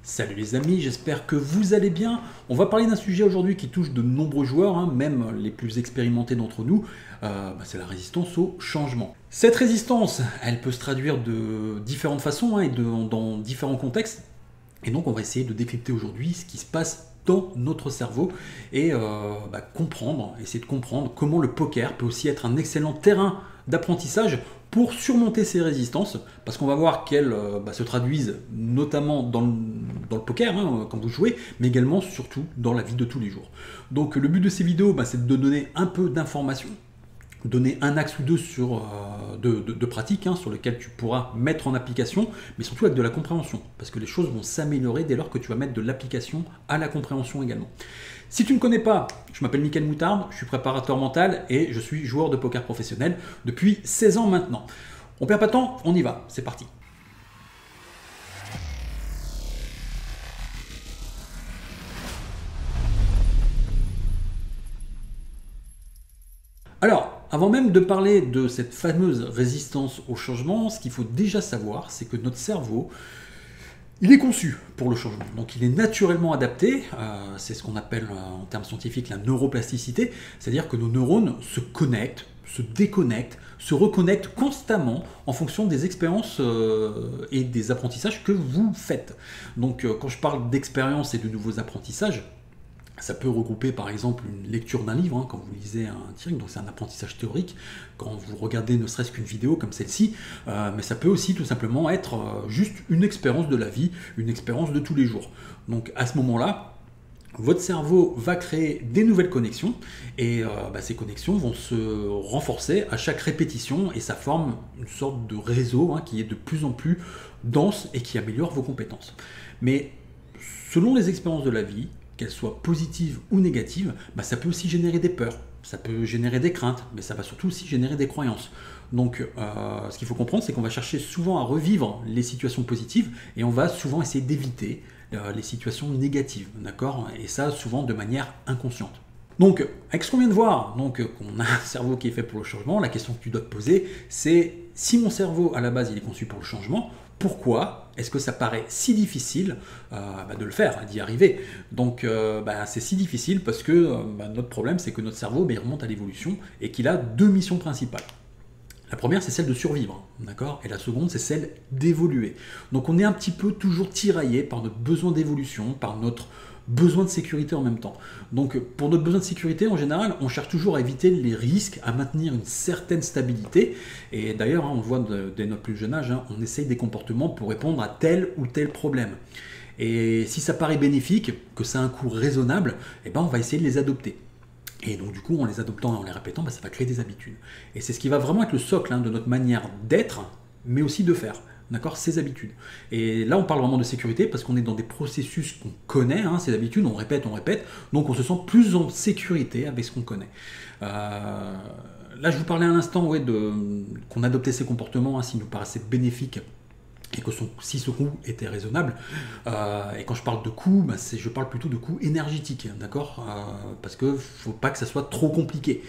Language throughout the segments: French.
Salut les amis, j'espère que vous allez bien. On va parler d'un sujet aujourd'hui qui touche de nombreux joueurs, même les plus expérimentés d'entre nous, c'est la résistance au changement. Cette résistance, elle peut se traduire de différentes façons et dans différents contextes. Et donc on va essayer de décrypter aujourd'hui ce qui se passe dans notre cerveau et essayer de comprendre comment le poker peut aussi être un excellent terrain d'apprentissage pour surmonter ces résistances, parce qu'on va voir qu'elles se traduisent notamment dans le poker, quand vous jouez, mais également surtout dans la vie de tous les jours. Donc le but de ces vidéos, c'est de donner un peu d'informations, donner un axe ou deux de pratique sur lequel tu pourras mettre en application, mais surtout avec de la compréhension, parce que les choses vont s'améliorer dès lors que tu vas mettre de l'application à la compréhension également. Si tu ne me connais pas, je m'appelle Mickaël Moutarde, je suis préparateur mental et je suis joueur de poker professionnel depuis 16 ans maintenant. On perd pas de temps, on y va, c'est parti. Alors, avant même de parler de cette fameuse résistance au changement, ce qu'il faut déjà savoir, c'est que notre cerveau, il est conçu pour le changement, donc il est naturellement adapté, c'est ce qu'on appelle en termes scientifiques la neuroplasticité, c'est-à-dire que nos neurones se connectent, se déconnectent, se reconnectent constamment en fonction des expériences et des apprentissages que vous faites. Donc quand je parle d'expériences et de nouveaux apprentissages, ça peut regrouper par exemple une lecture d'un livre, quand vous lisez un tiring, donc c'est un apprentissage théorique, quand vous regardez ne serait-ce qu'une vidéo comme celle-ci, mais ça peut aussi tout simplement être juste une expérience de la vie, une expérience de tous les jours. Donc à ce moment-là, votre cerveau va créer des nouvelles connexions et ces connexions vont se renforcer à chaque répétition et ça forme une sorte de réseau qui est de plus en plus dense et qui améliore vos compétences. Mais selon les expériences de la vie, qu'elles soient positives ou négatives, ça peut aussi générer des peurs, ça peut générer des craintes, mais ça va surtout aussi générer des croyances. Donc ce qu'il faut comprendre, c'est qu'on va chercher souvent à revivre les situations positives et on va souvent essayer d'éviter les situations négatives, d'accord? Et ça souvent de manière inconsciente. Donc, avec ce qu'on vient de voir, qu'on a un cerveau qui est fait pour le changement, la question que tu dois te poser, c'est si mon cerveau à la base il est conçu pour le changement, pourquoi est-ce que ça paraît si difficile de le faire, d'y arriver? Donc c'est si difficile parce que notre problème c'est que notre cerveau il remonte à l'évolution et qu'il a deux missions principales. La première c'est celle de survivre, d'accord? Et la seconde c'est celle d'évoluer. Donc on est un petit peu toujours tiraillé par notre besoin d'évolution, par notre besoin de sécurité en même temps. Donc pour notre besoin de sécurité, en général, on cherche toujours à éviter les risques, à maintenir une certaine stabilité. Et d'ailleurs, on le voit dès notre plus jeune âge, on essaye des comportements pour répondre à tel ou tel problème. Et si ça paraît bénéfique, que ça a un coût raisonnable, on va essayer de les adopter. Et donc du coup, en les adoptant et en les répétant, ça va créer des habitudes. Et c'est ce qui va vraiment être le socle de notre manière d'être, mais aussi de faire. D'accord, ces habitudes. Et là, on parle vraiment de sécurité parce qu'on est dans des processus qu'on connaît, ces habitudes, on répète, donc on se sent plus en sécurité avec ce qu'on connaît. Là, je vous parlais à l'instant qu'on adoptait ces comportements s'ils nous paraissaient bénéfiques et que si ce coût était raisonnable. Et quand je parle de coût, je parle plutôt de coût énergétique, d'accord? Parce qu'il ne faut pas que ça soit trop compliqué.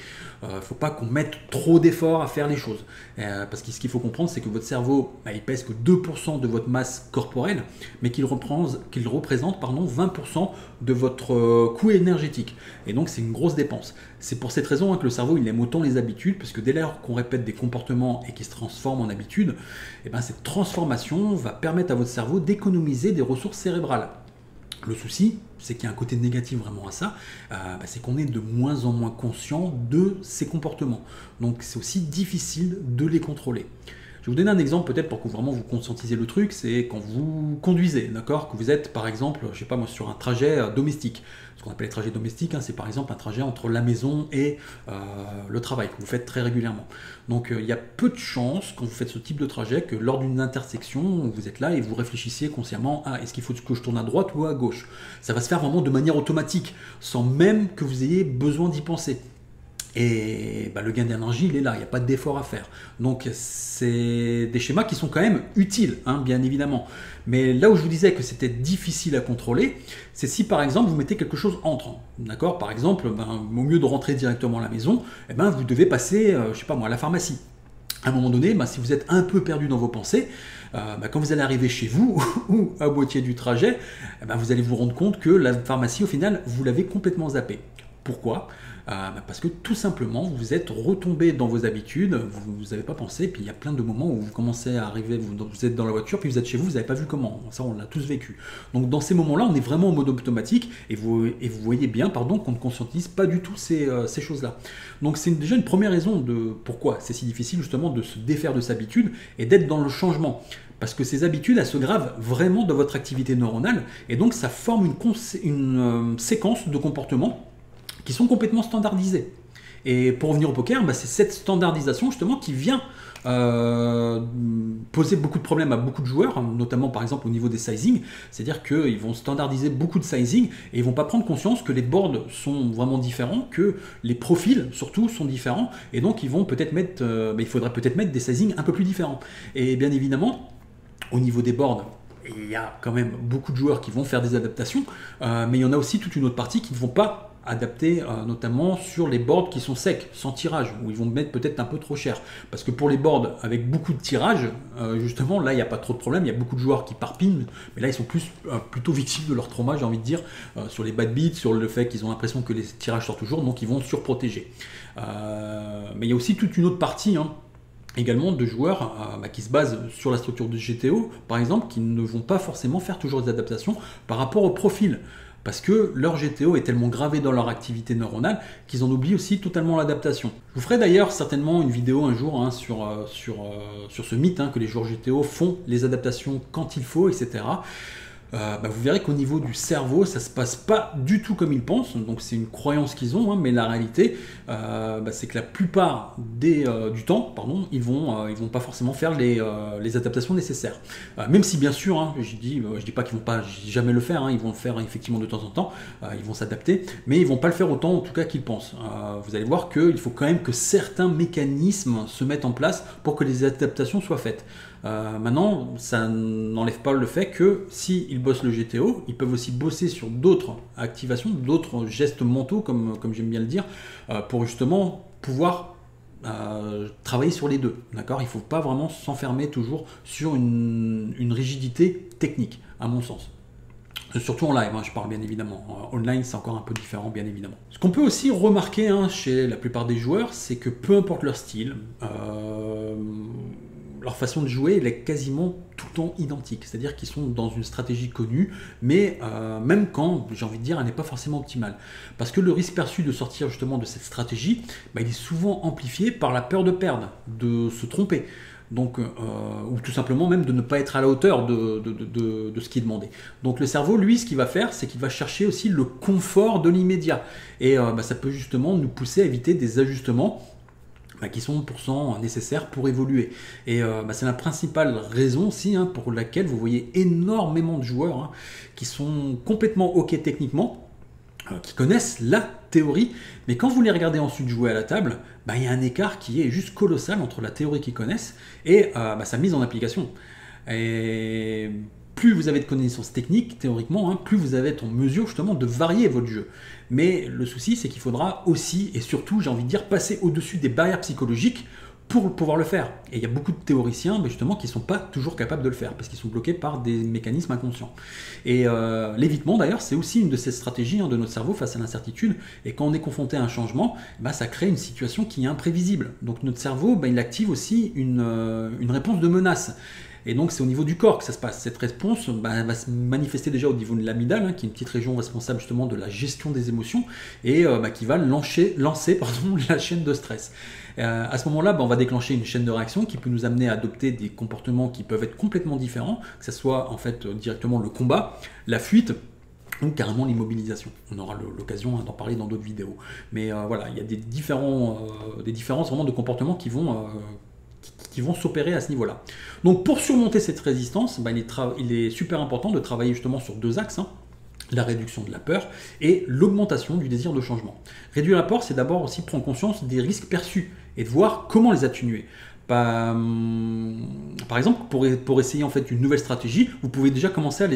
Il ne faut pas qu'on mette trop d'efforts à faire les choses. Parce que ce qu'il faut comprendre, c'est que votre cerveau, il pèse que 2% de votre masse corporelle, mais qu'il représente 20% de votre coût énergétique. Et donc, c'est une grosse dépense. C'est pour cette raison que le cerveau, il aime autant les habitudes, parce que dès lors qu'on répète des comportements et qu'ils se transforment en habitudes, cette transformation va permettre à votre cerveau d'économiser des ressources cérébrales. Le souci, c'est qu'il y a un côté négatif vraiment à ça, c'est qu'on est de moins en moins conscient de ces comportements. Donc c'est aussi difficile de les contrôler. Je vais vous donner un exemple peut-être pour que vraiment vous conscientisez le truc, c'est quand vous conduisez, d'accord, que vous êtes par exemple, je sais pas moi, sur un trajet domestique. Ce qu'on appelle les trajets domestiques, c'est par exemple un trajet entre la maison et le travail que vous faites très régulièrement. Donc il y a peu de chances quand vous faites ce type de trajet que lors d'une intersection, vous êtes là et vous réfléchissiez consciemment est-ce qu'il faut que je tourne à droite ou à gauche? Ça va se faire vraiment de manière automatique, sans même que vous ayez besoin d'y penser. Et le gain d'énergie, il est là, il n'y a pas d'effort à faire. Donc c'est des schémas qui sont quand même utiles, bien évidemment. Mais là où je vous disais que c'était difficile à contrôler, c'est si par exemple vous mettez quelque chose entre. D'accord? Par exemple, au lieu de rentrer directement à la maison, vous devez passer, je sais pas moi, à la pharmacie. À un moment donné, si vous êtes un peu perdu dans vos pensées, quand vous allez arriver chez vous ou à moitié du trajet, vous allez vous rendre compte que la pharmacie, au final, vous l'avez complètement zappée. Pourquoi ? Parce que tout simplement, vous êtes retombé dans vos habitudes, vous n'avez pas pensé, puis il y a plein de moments où vous commencez à arriver, vous êtes dans la voiture, puis vous êtes chez vous, vous n'avez pas vu comment. Ça, on l'a tous vécu. Donc dans ces moments-là, on est vraiment en mode automatique, et vous voyez bien qu'on ne conscientise pas du tout ces choses-là. Donc c'est déjà une première raison de pourquoi c'est si difficile justement de se défaire de ces habitudes et d'être dans le changement. Parce que ces habitudes, elles se gravent vraiment dans votre activité neuronale, et donc ça forme une séquence de comportements qui sont complètement standardisés. Et pour revenir au poker, c'est cette standardisation justement qui vient poser beaucoup de problèmes à beaucoup de joueurs, notamment par exemple au niveau des sizing. C'est-à-dire qu'ils vont standardiser beaucoup de sizing et ils vont pas prendre conscience que les boards sont vraiment différents, que les profils surtout sont différents, et donc ils vont peut-être mettre, il faudrait peut-être mettre des sizing un peu plus différents. Et bien évidemment, au niveau des boards, il y a quand même beaucoup de joueurs qui vont faire des adaptations, mais il y en a aussi toute une autre partie qui ne vont pas adapter, notamment sur les boards qui sont secs, sans tirage, où ils vont mettre peut-être un peu trop cher. Parce que pour les boards avec beaucoup de tirage, justement, là, il n'y a pas trop de problème, il y a beaucoup de joueurs qui parpinent, mais là, ils sont plutôt victimes de leur trauma, j'ai envie de dire, sur les bad beats, sur le fait qu'ils ont l'impression que les tirages sortent toujours, donc ils vont surprotéger. Mais il y a aussi toute une autre partie, également de joueurs qui se basent sur la structure de GTO, par exemple, qui ne vont pas forcément faire toujours des adaptations par rapport au profil. Parce que leur GTO est tellement gravé dans leur activité neuronale qu'ils en oublient aussi totalement l'adaptation. Je vous ferai d'ailleurs certainement une vidéo un jour sur ce mythe que les joueurs GTO font les adaptations quand il faut, etc. Vous verrez qu'au niveau du cerveau, ça ne se passe pas du tout comme ils pensent. Donc c'est une croyance qu'ils ont, mais la réalité, c'est que la plupart du temps, ils vont pas forcément faire les adaptations nécessaires. Même si bien sûr, je dis pas qu'ils vont pas jamais le faire, ils vont le faire effectivement de temps en temps, ils vont s'adapter, mais ils vont pas le faire autant en tout cas qu'ils pensent. Vous allez voir qu'il faut quand même que certains mécanismes se mettent en place pour que les adaptations soient faites. Maintenant, ça n'enlève pas le fait que s'ils bossent le GTO, ils peuvent aussi bosser sur d'autres activations, d'autres gestes mentaux, comme j'aime bien le dire, pour justement pouvoir travailler sur les deux. D'accord ? Il ne faut pas vraiment s'enfermer toujours sur une rigidité technique, à mon sens. Surtout en live, je parle bien évidemment. Online, c'est encore un peu différent, bien évidemment. Ce qu'on peut aussi remarquer chez la plupart des joueurs, c'est que peu importe leur style, leur façon de jouer elle est quasiment tout le temps identique. C'est-à-dire qu'ils sont dans une stratégie connue, mais même quand, j'ai envie de dire, elle n'est pas forcément optimale. Parce que le risque perçu de sortir justement de cette stratégie, il est souvent amplifié par la peur de perdre, de se tromper. Donc, ou tout simplement même de ne pas être à la hauteur de ce qui est demandé. Donc le cerveau, lui, ce qu'il va faire, c'est qu'il va chercher aussi le confort de l'immédiat. Et ça peut justement nous pousser à éviter des ajustements qui sont pourtant nécessaires pour évoluer. Et c'est la principale raison aussi pour laquelle vous voyez énormément de joueurs qui sont complètement OK techniquement, qui connaissent la théorie, mais quand vous les regardez ensuite jouer à la table, il y a un écart qui est juste colossal entre la théorie qu'ils connaissent et sa mise en application. Et plus vous avez de connaissances techniques, théoriquement, plus vous allez être en mesure justement de varier votre jeu. Mais le souci, c'est qu'il faudra aussi, et surtout, j'ai envie de dire, passer au-dessus des barrières psychologiques pour pouvoir le faire. Et il y a beaucoup de théoriciens justement qui ne sont pas toujours capables de le faire parce qu'ils sont bloqués par des mécanismes inconscients. Et l'évitement d'ailleurs, c'est aussi une de ces stratégies de notre cerveau face à l'incertitude. Et quand on est confronté à un changement, ça crée une situation qui est imprévisible. Donc notre cerveau, il active aussi une réponse de menace. Et donc c'est au niveau du corps que ça se passe. Cette réponse va se manifester déjà au niveau de l'amygdale, qui est une petite région responsable justement de la gestion des émotions, et qui va lancer la chaîne de stress. À ce moment-là, on va déclencher une chaîne de réaction qui peut nous amener à adopter des comportements qui peuvent être complètement différents, que ce soit en fait directement le combat, la fuite, ou carrément l'immobilisation. On aura l'occasion d'en parler dans d'autres vidéos. Mais voilà, il y a des différences vraiment de comportements qui vont s'opérer à ce niveau-là. Donc pour surmonter cette résistance, il est super important de travailler justement sur deux axes, la réduction de la peur et l'augmentation du désir de changement. Réduire la peur, c'est d'abord aussi prendre conscience des risques perçus et de voir comment les atténuer. Par exemple, pour essayer en fait une nouvelle stratégie, vous pouvez déjà commencer à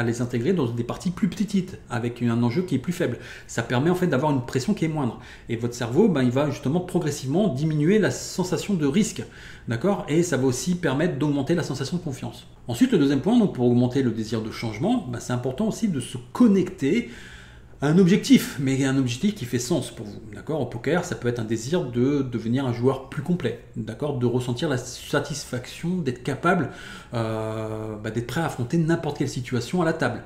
les intégrer dans des parties plus petites, avec un enjeu qui est plus faible. Ça permet en fait d'avoir une pression qui est moindre. Et votre cerveau, il va justement progressivement diminuer la sensation de risque. D'accord? Et ça va aussi permettre d'augmenter la sensation de confiance. Ensuite, le deuxième point, donc pour augmenter le désir de changement, c'est important aussi de se connecter à un objectif, mais un objectif qui fait sens pour vous. D'accord? Au poker, ça peut être un désir de devenir un joueur plus complet. D'accord? De ressentir la satisfaction d'être capable, d'être prêt à affronter n'importe quelle situation à la table.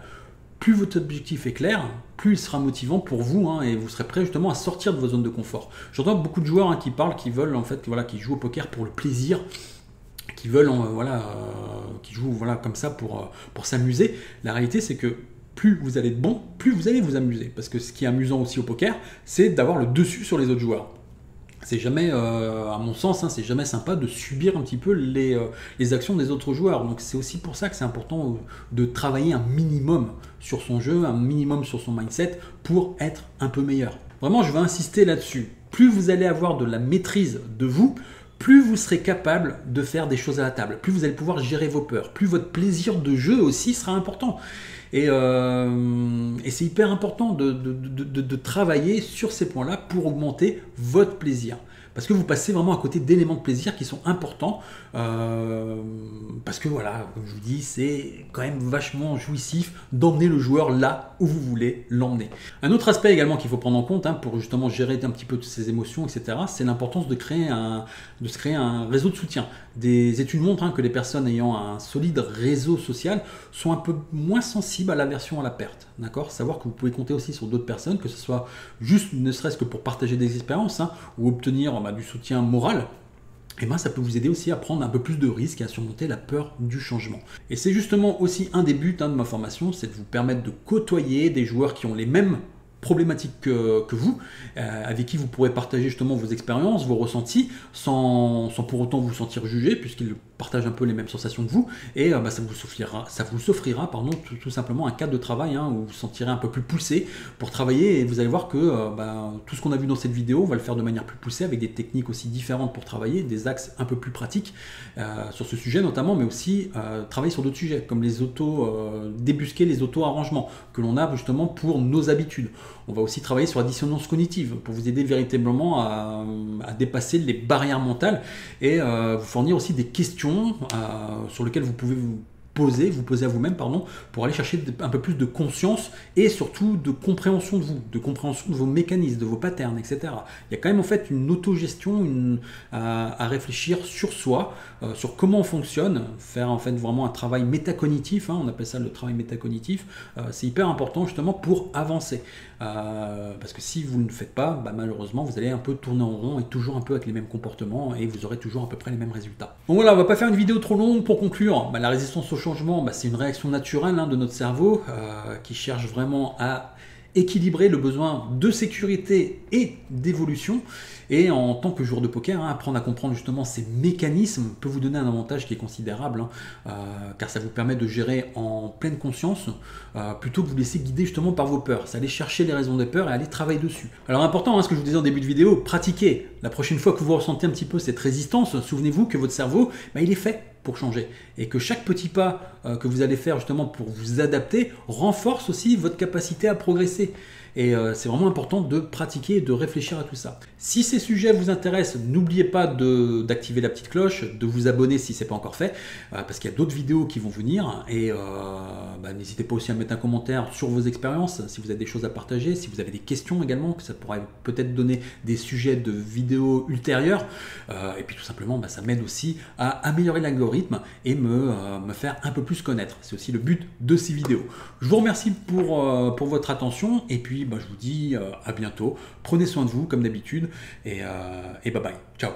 Plus votre objectif est clair, plus il sera motivant pour vous, et vous serez prêt justement à sortir de vos zones de confort. J'entends beaucoup de joueurs qui parlent, qui veulent en fait, qui jouent au poker pour le plaisir, qui veulent qui jouent comme ça pour s'amuser. La réalité, c'est que plus vous allez être bon, plus vous allez vous amuser. Parce que ce qui est amusant aussi au poker, c'est d'avoir le dessus sur les autres joueurs. C'est jamais, à mon sens, c'est jamais sympa de subir un petit peu les actions des autres joueurs. Donc c'est aussi pour ça que c'est important de travailler un minimum sur son jeu, un minimum sur son mindset pour être un peu meilleur. Vraiment, je vais insister là-dessus. Plus vous allez avoir de la maîtrise de vous, plus vous serez capable de faire des choses à la table, plus vous allez pouvoir gérer vos peurs, plus votre plaisir de jeu aussi sera important. Et c'est hyper important de travailler sur ces points-là pour augmenter votre plaisir. Parce que vous passez vraiment à côté d'éléments de plaisir qui sont importants. Parce que voilà, comme je vous dis, c'est quand même vachement jouissif d'emmener le joueur là où vous voulez l'emmener. Un autre aspect également qu'il faut prendre en compte pour justement gérer un petit peu toutes ces émotions, etc., c'est l'importance de se créer un réseau de soutien. Des études montrent que les personnes ayant un solide réseau social sont un peu moins sensibles à l'aversion à la perte. D'accord? Savoir que vous pouvez compter aussi sur d'autres personnes, que ce soit juste ne serait-ce que pour partager des expériences ou obtenir du soutien moral. Et ça peut vous aider aussi à prendre un peu plus de risques et à surmonter la peur du changement. Et c'est justement aussi un des buts de ma formation, c'est de vous permettre de côtoyer des joueurs qui ont les mêmes problématiques que vous, avec qui vous pourrez partager justement vos expériences, vos ressentis, sans pour autant vous sentir jugé, puisqu'ils partagent un peu les mêmes sensations que vous, et ça vous offrira tout simplement un cadre de travail où vous vous sentirez un peu plus poussé pour travailler, et vous allez voir que tout ce qu'on a vu dans cette vidéo, on va le faire de manière plus poussée, avec des techniques aussi différentes pour travailler, des axes un peu plus pratiques sur ce sujet notamment, mais aussi travailler sur d'autres sujets, comme les débusquer les auto-arrangements, que l'on a justement pour nos habitudes. On va aussi travailler sur la dissonance cognitive pour vous aider véritablement à dépasser les barrières mentales et vous fournir aussi des questions sur lesquelles vous pouvez vous poser à vous-même, pour aller chercher un peu plus de conscience et surtout de compréhension de vous, de compréhension de vos mécanismes, de vos patterns, etc. Il y a quand même en fait une autogestion à réfléchir sur soi, sur comment on fonctionne, faire en fait vraiment un travail métacognitif, on appelle ça le travail métacognitif. C'est hyper important justement pour avancer. Parce que si vous ne le faites pas, malheureusement vous allez un peu tourner en rond et toujours un peu avec les mêmes comportements et vous aurez toujours à peu près les mêmes résultats. Donc voilà, on va pas faire une vidéo trop longue pour conclure. La résistance au changement, c'est une réaction naturelle de notre cerveau qui cherche vraiment à équilibrer le besoin de sécurité et d'évolution. Et en tant que joueur de poker, apprendre à comprendre justement ces mécanismes peut vous donner un avantage qui est considérable, car ça vous permet de gérer en pleine conscience plutôt que vous laisser guider justement par vos peurs. C'est aller chercher les raisons des peurs et aller travailler dessus. Alors important, ce que je vous disais en début de vidéo, pratiquez. La prochaine fois que vous ressentez un petit peu cette résistance, souvenez-vous que votre cerveau, il est fait pour changer. Et que chaque petit pas que vous allez faire justement pour vous adapter renforce aussi votre capacité à progresser. Et c'est vraiment important de pratiquer et de réfléchir à tout ça. Si ces sujets vous intéressent, n'oubliez pas d'activer la petite cloche, de vous abonner si ce n'est pas encore fait, parce qu'il y a d'autres vidéos qui vont venir. Et n'hésitez pas aussi à mettre un commentaire sur vos expériences, si vous avez des choses à partager, si vous avez des questions également, que ça pourrait peut-être donner des sujets de vidéos ultérieurs. Et puis tout simplement, ça m'aide aussi à améliorer l'algorithme et me faire un peu plus connaître. C'est aussi le but de ces vidéos. Je vous remercie pour votre attention et puis je vous dis à bientôt. Prenez soin de vous comme d'habitude et bye bye. Ciao.